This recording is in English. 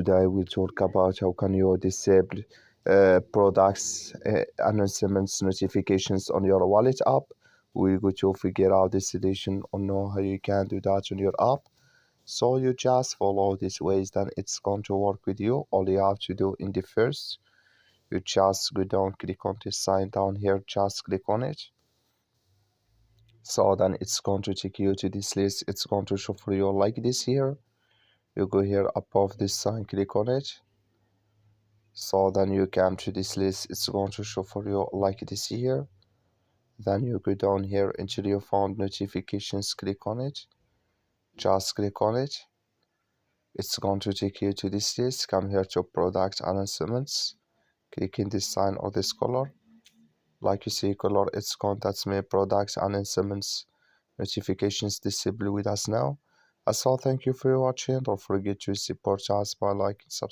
Today we'll talk about how can you disable products announcements notifications on your wallet app. We're going to figure out the solution or know how you can do that on your app. So you just follow these ways, then it's going to work with you. All you have to do in the first, you just go down, click on this sign down here, just click on it. So then it's going to take you to this list. It's going to show for you like this here. You go here above this sign, click on it. So then you come to this list. It's going to show for you like this here. Then you go down here into your phone notifications, click on it. Just click on it. It's going to take you to this list. Come here to product announcements. Click in this sign or this color. Like you see color, it's contacts me products announcements notifications disabled with us now. So thank you for watching. Don't forget to support us by liking, subscribe.